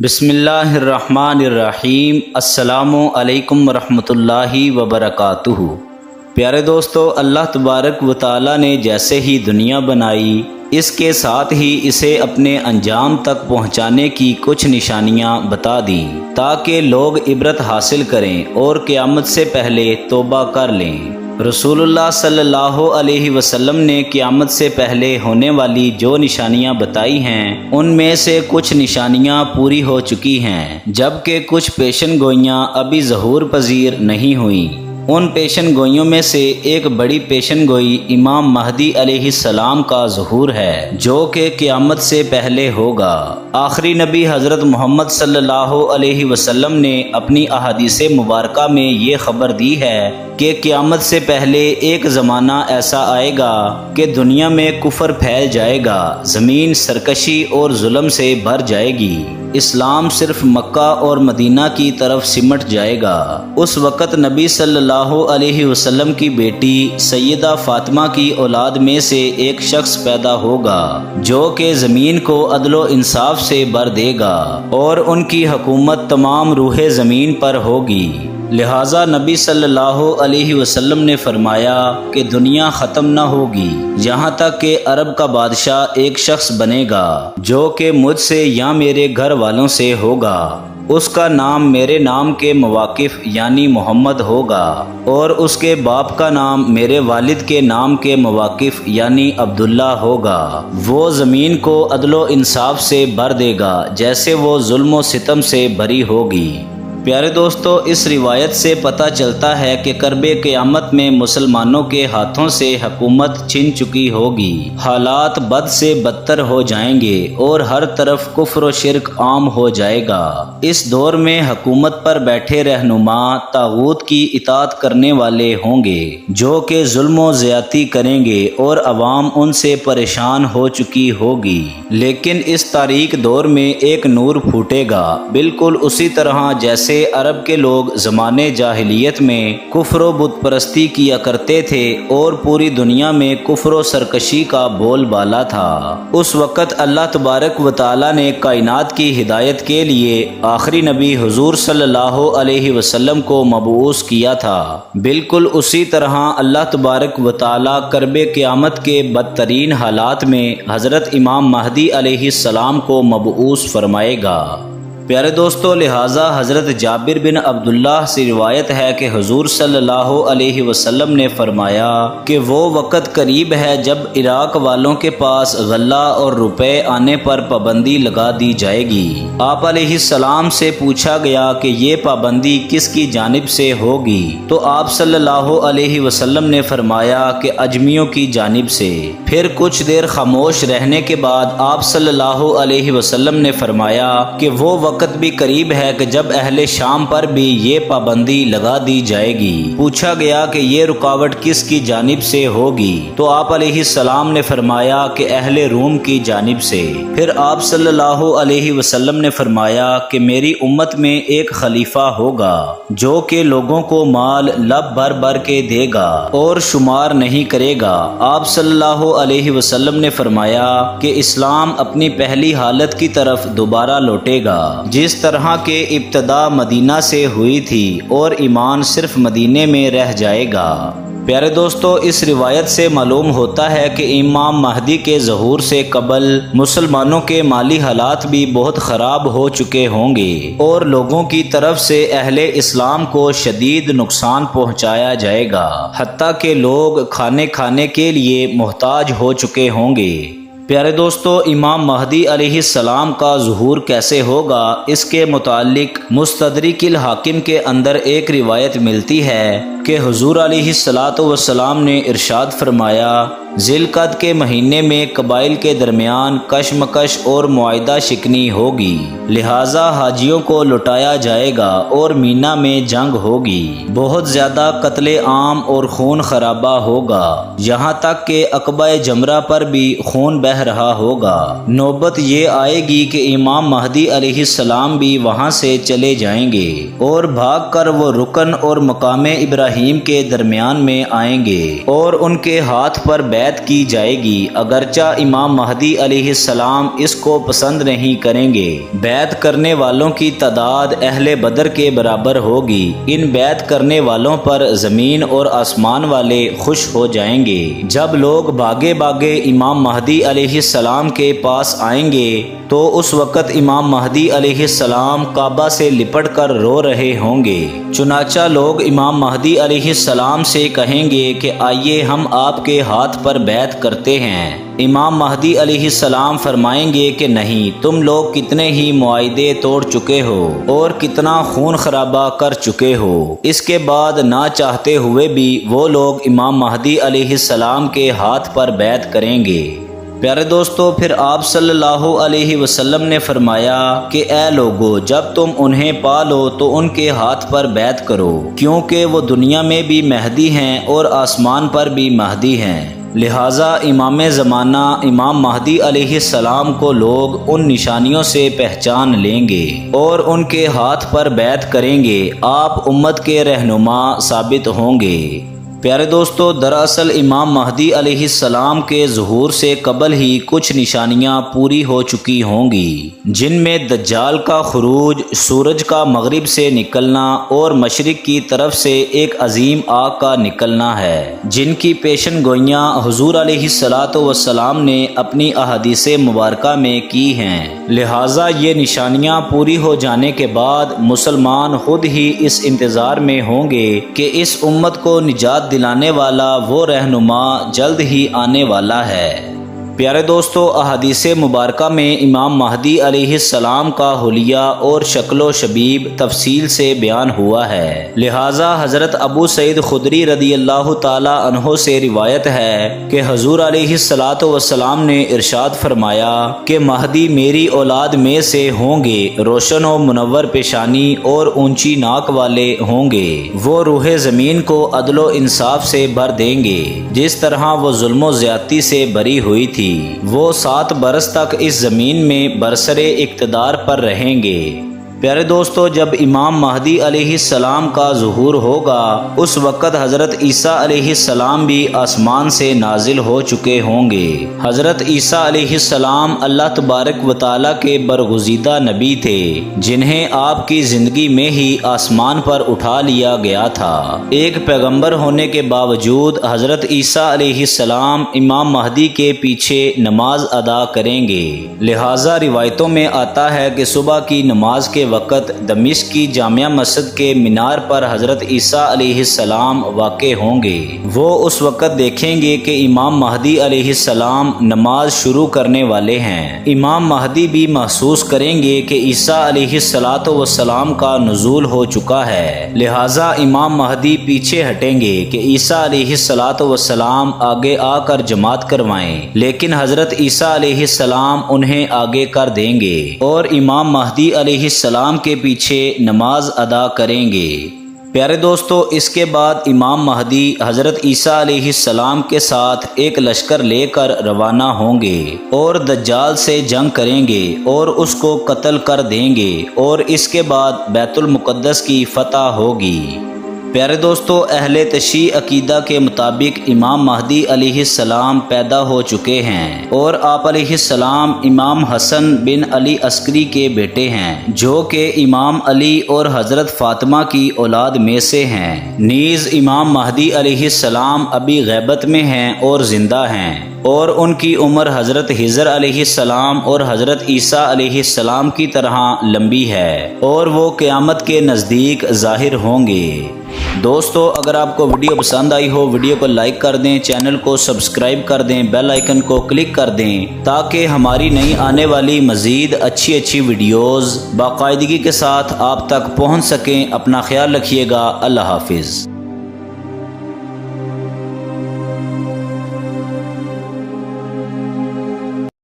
بسم اللہ الرحمن الرحیم۔ السلام علیکم ورحمۃ اللہ وبرکاتہ۔ پیارے دوستو، اللہ تبارک و تعالی نے جیسے ہی دنیا بنائی، اس کے ساتھ ہی اسے اپنے انجام تک پہنچانے کی کچھ نشانیاں بتا دیں تاکہ لوگ عبرت حاصل کریں اور قیامت سے پہلے توبہ کر لیں۔ رسول اللہ صلی اللہ علیہ وسلم نے قیامت سے پہلے ہونے والی جو نشانیاں بتائی ہیں ان میں سے کچھ نشانیاں پوری ہو چکی ہیں، جبکہ کچھ پیشن گوئیاں ابھی ظہور پذیر نہیں ہوئیں۔ ان پیشن گوئیوں میں سے ایک بڑی پیشن گوئی امام مہدی علیہ السلام کا ظہور ہے، جو کہ قیامت سے پہلے ہوگا۔ آخری نبی حضرت محمد صلی اللہ علیہ وسلم نے اپنی احادیث مبارکہ میں یہ خبر دی ہے کہ قیامت سے پہلے ایک زمانہ ایسا آئے گا کہ دنیا میں کفر پھیل جائے گا، زمین سرکشی اور ظلم سے بھر جائے گی، اسلام صرف مکہ اور مدینہ کی طرف سمٹ جائے گا۔ اس وقت نبی صلی اللہ علیہ وسلم کی بیٹی سیدہ فاطمہ کی اولاد میں سے ایک شخص پیدا ہوگا جو کہ زمین کو عدل و انصاف سے بھر دے گا اور ان کی حکومت تمام روح زمین پر ہوگی۔ لہٰذا نبی صلی اللہ علیہ وسلم نے فرمایا کہ دنیا ختم نہ ہوگی یہاں تک کہ عرب کا بادشاہ ایک شخص بنے گا جو کہ مجھ سے یا میرے گھر والوں سے ہوگا۔ اس کا نام میرے نام کے مواقف یعنی محمد ہوگا اور اس کے باپ کا نام میرے والد کے نام کے مواقف یعنی عبداللہ ہوگا۔ وہ زمین کو عدل و انصاف سے بھر دے گا جیسے وہ ظلم و ستم سے بھری ہوگی۔ پیارے دوستو، اس روایت سے پتہ چلتا ہے کہ کرب قیامت میں مسلمانوں کے ہاتھوں سے حکومت چھن چکی ہوگی، حالات بد سے بدتر ہو جائیں گے اور ہر طرف کفر و شرک عام ہو جائے گا۔ اس دور میں حکومت پر بیٹھے رہنما طاغوت کی اطاعت کرنے والے ہوں گے جو کہ ظلم و زیادتی کریں گے اور عوام ان سے پریشان ہو چکی ہوگی۔ لیکن اس تاریک دور میں ایک نور پھوٹے گا، بالکل اسی طرح جیسے عرب کے لوگ زمانے جاہلیت میں کفر و بت پرستی کیا کرتے تھے اور پوری دنیا میں کفر و سرکشی کا بول بالا تھا۔ اس وقت اللہ تبارک و تعالی نے کائنات کی ہدایت کے لیے آخری نبی حضور صلی اللہ علیہ وسلم کو مبعوث کیا تھا۔ بالکل اسی طرح اللہ تبارک و تعالی کرب قیامت کے بدترین حالات میں حضرت امام مہدی علیہ السلام کو مبعوث فرمائے گا۔ پیارے دوستو، لہٰذا حضرت جابر بن عبداللہ سے روایت ہے کہ حضور صلی اللہ علیہ وسلم نے فرمایا کہ وہ وقت قریب ہے جب عراق والوں کے پاس غلہ اور روپے آنے پر پابندی لگا دی جائے گی۔ آپ علیہ السلام سے پوچھا گیا کہ یہ پابندی کس کی جانب سے ہوگی، تو آپ صلی اللہ علیہ وسلم نے فرمایا کہ اجمیوں کی جانب سے۔ پھر کچھ دیر خاموش رہنے کے بعد آپ صلی اللہ علیہ وسلم نے فرمایا کہ وہ وقت بھی قریب ہے کہ جب اہل شام پر بھی یہ پابندی لگا دی جائے گی۔ پوچھا گیا کہ یہ رکاوٹ کس کی جانب سے ہوگی، تو آپ علیہ السلام نے فرمایا کہ اہل روم کی جانب سے۔ پھر آپ صلی اللہ علیہ وسلم نے فرمایا کہ میری امت میں ایک خلیفہ ہوگا جو کہ لوگوں کو مال لب بھر بھر کے دے گا اور شمار نہیں کرے گا۔ آپ صلی اللہ علیہ وسلم نے فرمایا کہ اسلام اپنی پہلی حالت کی طرف دوبارہ لوٹے گا جس طرح کے ابتدا مدینہ سے ہوئی تھی اور ایمان صرف مدینے میں رہ جائے گا۔ پیارے دوستو، اس روایت سے معلوم ہوتا ہے کہ امام مہدی کے ظہور سے قبل مسلمانوں کے مالی حالات بھی بہت خراب ہو چکے ہوں گے اور لوگوں کی طرف سے اہل اسلام کو شدید نقصان پہنچایا جائے گا، حتیٰ کہ لوگ کھانے کے لیے محتاج ہو چکے ہوں گے۔ پیارے دوستو، امام مہدی علیہ السلام کا ظہور کیسے ہوگا، اس کے متعلق مستدرک الحاکم کے اندر ایک روایت ملتی ہے کہ حضور علیہ السلام نے ارشاد فرمایا، ذی القعدہ کے مہینے میں قبائل کے درمیان کشمکش اور معاہدہ شکنی ہوگی، لہٰذا حاجیوں کو لٹایا جائے گا اور مینا میں جنگ ہوگی، بہت زیادہ قتل عام اور خون خرابہ ہوگا، یہاں تک کہ عقبہ جمرہ پر بھی خون بہہ رہا ہوگا۔ نوبت یہ آئے گی کہ امام مہدی علیہ السلام بھی وہاں سے چلے جائیں گے اور بھاگ کر وہ رکن اور مقام ابراہیم کے درمیان میں آئیں گے اور ان کے ہاتھ پر بیعت کی جائے گی، اگرچہ امام مہدی علیہ السلام اس کو پسند نہیں کریں گے۔ بیعت کرنے والوں کی تعداد اہل بدر کے برابر ہوگی۔ ان بیعت کرنے والوں پر زمین اور آسمان والے خوش ہو جائیں گے۔ جب لوگ بھاگے بھاگے امام مہدی علیہ السلام کے پاس آئیں گے تو اس وقت امام مہدی علیہ السلام کعبہ سے لپٹ کر رو رہے ہوں گے۔ چنانچہ لوگ امام مہدی علیہ السلام سے کہیں گے کہ آئیے ہم آپ کے ہاتھ پر بیعت کرتے ہیں۔ امام مہدی علیہ السلام فرمائیں گے کہ نہیں، تم لوگ کتنے ہی معاہدے توڑ چکے ہو اور کتنا خون خرابہ کر چکے ہو۔ اس کے بعد نہ چاہتے ہوئے بھی وہ لوگ امام مہدی علیہ السلام کے ہاتھ پر بیعت کریں گے۔ پیارے دوستو، پھر آپ صلی اللہ علیہ وسلم نے فرمایا کہ اے لوگو، جب تم انہیں پالو تو ان کے ہاتھ پر بیعت کرو، کیونکہ وہ دنیا میں بھی مہدی ہیں اور آسمان پر بھی مہدی ہیں۔ لہٰذا امام زمانہ امام مہدی علیہ السلام کو لوگ ان نشانیوں سے پہچان لیں گے اور ان کے ہاتھ پر بیعت کریں گے۔ آپ امت کے رہنما ثابت ہوں گے۔ پیارے دوستو، دراصل امام مہدی علیہ السلام کے ظہور سے قبل ہی کچھ نشانیاں پوری ہو چکی ہوں گی، جن میں دجال کا خروج، سورج کا مغرب سے نکلنا اور مشرق کی طرف سے ایک عظیم آگ کا نکلنا ہے، جن کی پیشن گوئیاں حضور علیہ السلام نے اپنی احادیث مبارکہ میں کی ہیں۔ لہٰذا یہ نشانیاں پوری ہو جانے کے بعد مسلمان خود ہی اس انتظار میں ہوں گے کہ اس امت کو نجات دلانے والا وہ رہنما جلد ہی آنے والا ہے۔ پیارے دوستو، احادیث مبارکہ میں امام مہدی علیہ السلام کا حلیہ اور شکل و شبیب تفصیل سے بیان ہوا ہے، لہٰذا حضرت ابو سعید خدری رضی اللہ تعالی عنہ سے روایت ہے کہ حضور علیہ السلام نے ارشاد فرمایا کہ مہدی میری اولاد میں سے ہوں گے، روشن و منور پیشانی اور اونچی ناک والے ہوں گے۔ وہ روح زمین کو عدل و انصاف سے بھر دیں گے، جس طرح وہ ظلم و زیادتی سے بری ہوئی تھی۔ وہ 7 برس تک اس زمین میں برسر اقتدار پر رہیں گے۔ پیارے دوستو، جب امام مہدی علیہ السلام کا ظہور ہوگا اس وقت حضرت عیسیٰ علیہ السلام بھی آسمان سے نازل ہو چکے ہوں گے۔ حضرت عیسیٰ علیہ السلام اللہ تبارک و تعالیٰ کے برگزیدہ نبی تھے، جنہیں آپ کی زندگی میں ہی آسمان پر اٹھا لیا گیا تھا۔ ایک پیغمبر ہونے کے باوجود حضرت عیسیٰ علیہ السلام امام مہدی کے پیچھے نماز ادا کریں گے۔ لہٰذا روایتوں میں آتا ہے کہ صبح کی نماز کے وقت دمشق کی جامع مسجد کے مینار پر حضرت عیسیٰ علیہ السلام واقع ہوں گے۔ وہ اس وقت دیکھیں گے کہ امام مہدی علیہ السلام نماز شروع کرنے والے ہیں۔ امام مہدی بھی محسوس کریں گے کہ عیسیٰ علیہ السلام کا نزول ہو چکا ہے، لہٰذا امام مہدی پیچھے ہٹیں گے کہ عیسیٰ علیہ السلام آگے آ کر جماعت کروائیں، لیکن حضرت عیسیٰ علیہ السلام انہیں آگے کر دیں گے اور امام مہدی علیہ السلام کے پیچھے نماز ادا کریں گے۔ پیارے دوستو، اس کے بعد امام مہدی حضرت عیسیٰ علیہ السلام کے ساتھ ایک لشکر لے کر روانہ ہوں گے اور دجال سے جنگ کریں گے اور اس کو قتل کر دیں گے، اور اس کے بعد بیت المقدس کی فتح ہوگی۔ پیارے دوستو، اہل تشیع عقیدہ کے مطابق امام مہدی علیہ السلام پیدا ہو چکے ہیں اور آپ علیہ السلام امام حسن بن علی عسکری کے بیٹے ہیں، جو کہ امام علی اور حضرت فاطمہ کی اولاد میں سے ہیں۔ نیز امام مہدی علیہ السلام ابھی غیبت میں ہیں اور زندہ ہیں، اور ان کی عمر حضرت خضر علیہ السلام اور حضرت عیسیٰ علیہ السلام کی طرح لمبی ہے، اور وہ قیامت کے نزدیک ظاہر ہوں گے۔ دوستو، اگر آپ کو ویڈیو پسند آئی ہو، ویڈیو کو لائک کر دیں، چینل کو سبسکرائب کر دیں، بیل آئیکن کو کلک کر دیں تاکہ ہماری نئی آنے والی مزید اچھی ویڈیوز باقاعدگی کے ساتھ آپ تک پہنچ سکیں۔ اپنا خیال رکھیے گا۔ اللہ حافظ۔